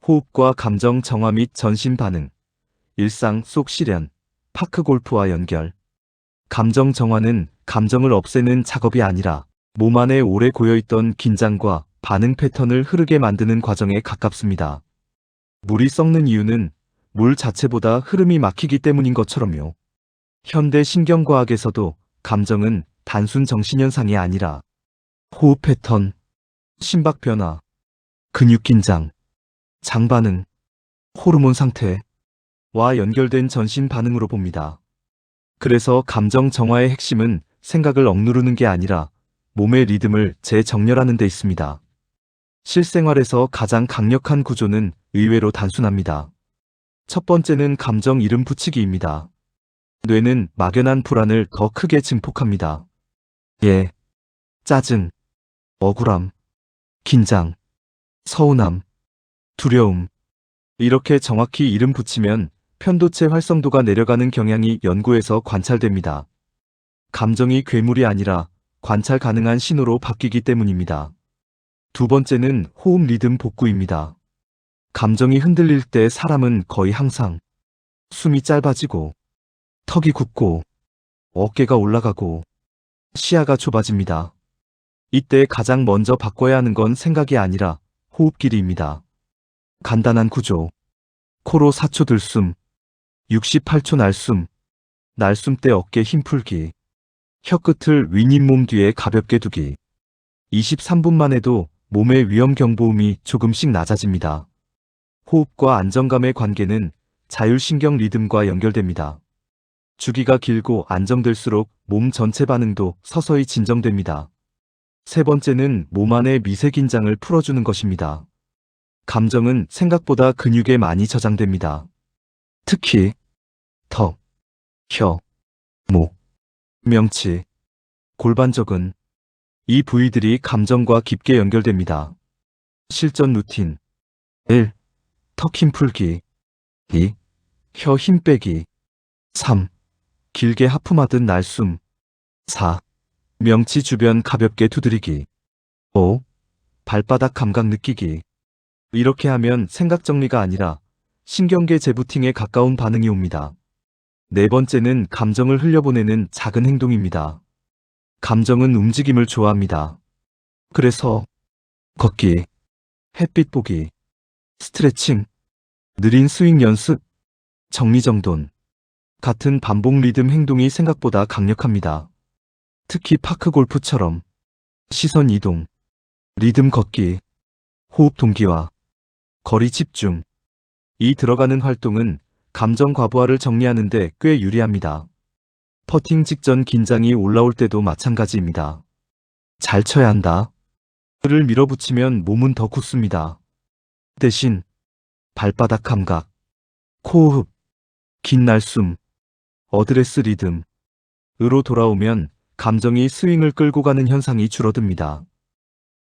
호흡과 감정 정화 및 전신 반응, 일상 속 실현, 파크 골프와 연결. 감정 정화는 감정을 없애는 작업이 아니라 몸 안에 오래 고여있던 긴장과 반응 패턴을 흐르게 만드는 과정에 가깝습니다. 물이 썩는 이유는 물 자체보다 흐름이 막히기 때문인 것처럼요. 현대 신경과학에서도 감정은 단순 정신현상이 아니라 호흡 패턴, 심박 변화, 근육 긴장, 장 반응, 호르몬 상태와 연결된 전신 반응으로 봅니다. 그래서 감정 정화의 핵심은 생각을 억누르는 게 아니라 몸의 리듬을 재정렬하는 데 있습니다. 실생활에서 가장 강력한 구조는 의외로 단순합니다. 첫 번째는 감정 이름 붙이기입니다. 뇌는 막연한 불안을 더 크게 증폭합니다. 예, 짜증, 억울함, 긴장, 서운함, 두려움. 이렇게 정확히 이름 붙이면 편도체 활성도가 내려가는 경향이 연구에서 관찰됩니다. 감정이 괴물이 아니라 관찰 가능한 신호로 바뀌기 때문입니다. 두 번째는 호흡 리듬 복구입니다. 감정이 흔들릴 때 사람은 거의 항상 숨이 짧아지고 턱이 굳고 어깨가 올라가고 시야가 좁아집니다. 이때 가장 먼저 바꿔야 하는 건 생각이 아니라 호흡길이입니다. 간단한 구조. 코로 4초 들숨, 68초 날숨, 날숨 때 어깨 힘 풀기, 혀끝을 윗잇몸 뒤에 가볍게 두기. 23분만 해도 몸의 위험 경보음이 조금씩 낮아집니다. 호흡과 안정감의 관계는 자율신경 리듬과 연결됩니다. 주기가 길고 안정될수록 몸 전체 반응도 서서히 진정됩니다. 세 번째는 몸 안의 미세 긴장을 풀어주는 것입니다. 감정은 생각보다 근육에 많이 저장됩니다. 특히 턱, 혀, 목, 명치, 골반적은 이 부위들이 감정과 깊게 연결됩니다. 실전 루틴 1. 턱 힘 풀기 2. 혀 힘 빼기 3. 길게 하품하듯 날숨 4. 명치 주변 가볍게 두드리기 5. 발바닥 감각 느끼기. 이렇게 하면 생각 정리가 아니라 신경계 재부팅에 가까운 반응이 옵니다. 네 번째는 감정을 흘려보내는 작은 행동입니다. 감정은 움직임을 좋아합니다. 그래서 걷기, 햇빛 보기, 스트레칭, 느린 스윙 연습, 정리정돈 같은 반복 리듬 행동이 생각보다 강력합니다. 특히 파크 골프처럼 시선 이동, 리듬 걷기, 호흡 동기화, 거리 집중. 이 들어가는 활동은 감정 과부하를 정리하는 데 꽤 유리합니다. 퍼팅 직전 긴장이 올라올 때도 마찬가지입니다. 잘 쳐야 한다. 를 밀어붙이면 몸은 더 굳습니다. 대신 발바닥 감각, 코호흡, 긴 날숨, 어드레스 리듬으로 돌아오면 감정이 스윙을 끌고 가는 현상이 줄어듭니다.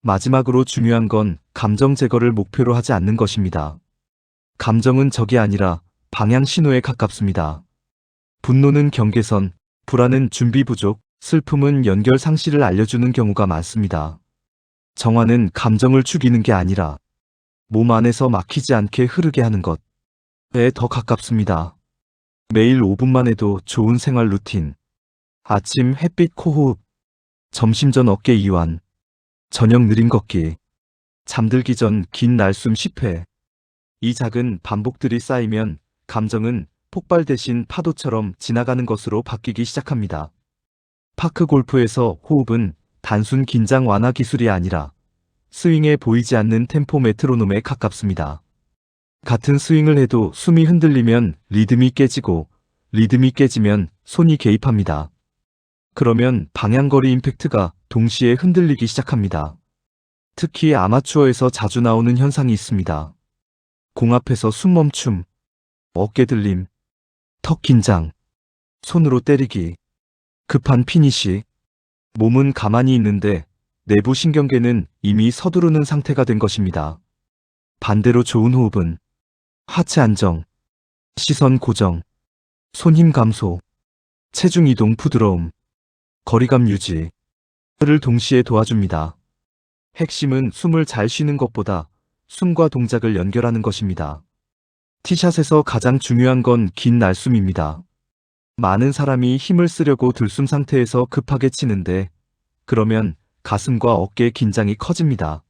마지막으로 중요한 건 감정 제거를 목표로 하지 않는 것입니다. 감정은 적이 아니라 방향 신호에 가깝습니다. 분노는 경계선, 불안은 준비 부족, 슬픔은 연결 상실을 알려주는 경우가 많습니다. 정화는 감정을 죽이는 게 아니라 몸 안에서 막히지 않게 흐르게 하는 것에 더 가깝습니다. 매일 5분만 해도 좋은 생활 루틴. 아침 햇빛 코호흡, 점심 전 어깨 이완, 저녁 느린 걷기, 잠들기 전 긴 날숨 10회. 이 작은 반복들이 쌓이면 감정은 폭발 대신 파도처럼 지나가는 것으로 바뀌기 시작합니다. 파크 골프에서 호흡은 단순 긴장 완화 기술이 아니라 스윙에 보이지 않는 템포 메트로놈에 가깝습니다. 같은 스윙을 해도 숨이 흔들리면 리듬이 깨지고 리듬이 깨지면 손이 개입합니다. 그러면 방향거리 임팩트가 동시에 흔들리기 시작합니다. 특히 아마추어에서 자주 나오는 현상이 있습니다. 공 앞에서 숨 멈춤, 어깨 들림, 턱 긴장, 손으로 때리기, 급한 피니시. 몸은 가만히 있는데 내부 신경계는 이미 서두르는 상태가 된 것입니다. 반대로 좋은 호흡은 하체 안정, 시선 고정, 손 힘 감소, 체중 이동 부드러움, 거리감 유지를 동시에 도와줍니다. 핵심은 숨을 잘 쉬는 것보다 숨과 동작을 연결하는 것입니다. 티샷에서 가장 중요한 건 긴 날숨입니다. 많은 사람이 힘을 쓰려고 들숨 상태에서 급하게 치는데 그러면 가슴과 어깨의 긴장이 커집니다.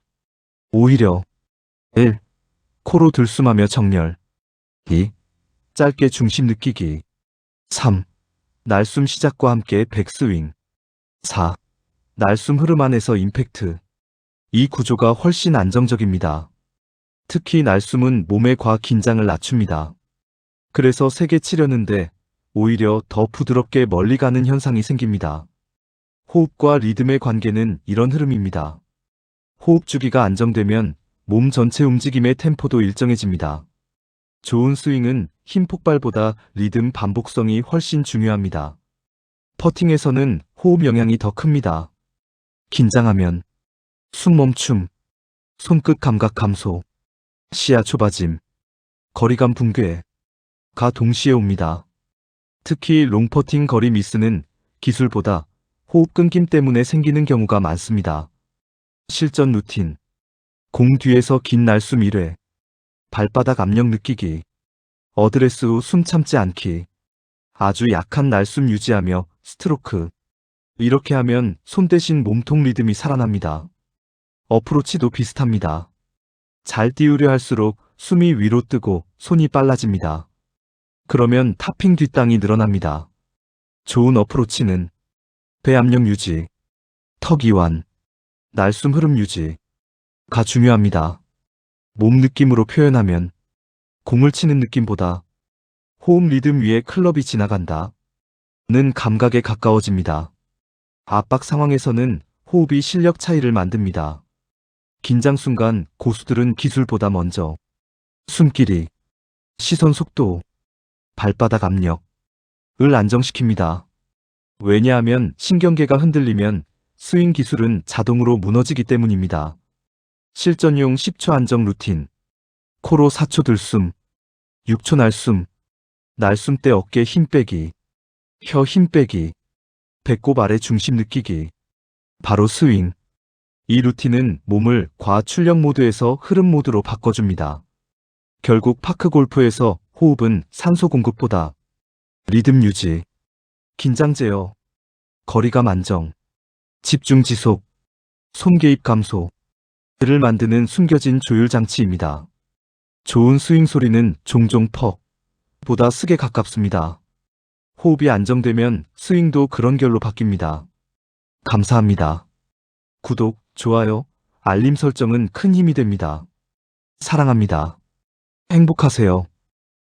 오히려 1. 코로 들숨하며 정렬. 2. 짧게 중심 느끼기. 3. 날숨 시작과 함께 백스윙. 4. 날숨 흐름 안에서 임팩트. 이 구조가 훨씬 안정적입니다. 특히 날숨은 몸의 과긴장을 낮춥니다. 그래서 세게 치려는데 오히려 더 부드럽게 멀리 가는 현상이 생깁니다. 호흡과 리듬의 관계는 이런 흐름입니다. 호흡 주기가 안정되면 몸 전체 움직임의 템포도 일정해집니다. 좋은 스윙은 힘 폭발보다 리듬 반복성이 훨씬 중요합니다. 퍼팅에서는 호흡 영향이 더 큽니다. 긴장하면 숨 멈춤, 손끝 감각 감소, 시야 좁아짐, 거리감 붕괴가 동시에 옵니다. 특히 롱퍼팅 거리 미스는 기술보다 호흡 끊김 때문에 생기는 경우가 많습니다. 실전 루틴. 공 뒤에서 긴 날숨 1회. 발바닥 압력 느끼기. 어드레스 후 숨 참지 않기. 아주 약한 날숨 유지하며 스트로크. 이렇게 하면 손 대신 몸통 리듬이 살아납니다. 어프로치도 비슷합니다. 잘 띄우려 할수록 숨이 위로 뜨고 손이 빨라집니다. 그러면 탑핑 뒷땅이 늘어납니다. 좋은 어프로치는 배 압력 유지, 턱 이완, 날숨 흐름 유지가 중요합니다. 몸 느낌으로 표현하면 공을 치는 느낌보다 호흡 리듬 위에 클럽이 지나간다 는 감각에 가까워집니다. 압박 상황에서는 호흡이 실력 차이를 만듭니다. 긴장 순간 고수들은 기술보다 먼저 숨길이, 시선 속도, 발바닥 압력을 안정시킵니다. 왜냐하면 신경계가 흔들리면 스윙 기술은 자동으로 무너지기 때문입니다. 실전용 10초 안정 루틴. 코로 4초 들숨, 6초 날숨, 날숨 때 어깨 힘 빼기, 혀 힘 빼기, 배꼽 아래 중심 느끼기, 바로 스윙. 이 루틴은 몸을 과출력 모드에서 흐름 모드로 바꿔줍니다. 결국 파크 골프에서 호흡은 산소 공급보다 리듬 유지, 긴장 제어, 거리감 안정, 집중 지속, 손 개입 감소를 만드는 숨겨진 조율 장치입니다. 좋은 스윙 소리는 종종 퍽 보다 스게 가깝습니다. 호흡이 안정되면 스윙도 그런 결로 바뀝니다. 감사합니다. 구독, 좋아요, 알림 설정은 큰 힘이 됩니다. 사랑합니다. 행복하세요.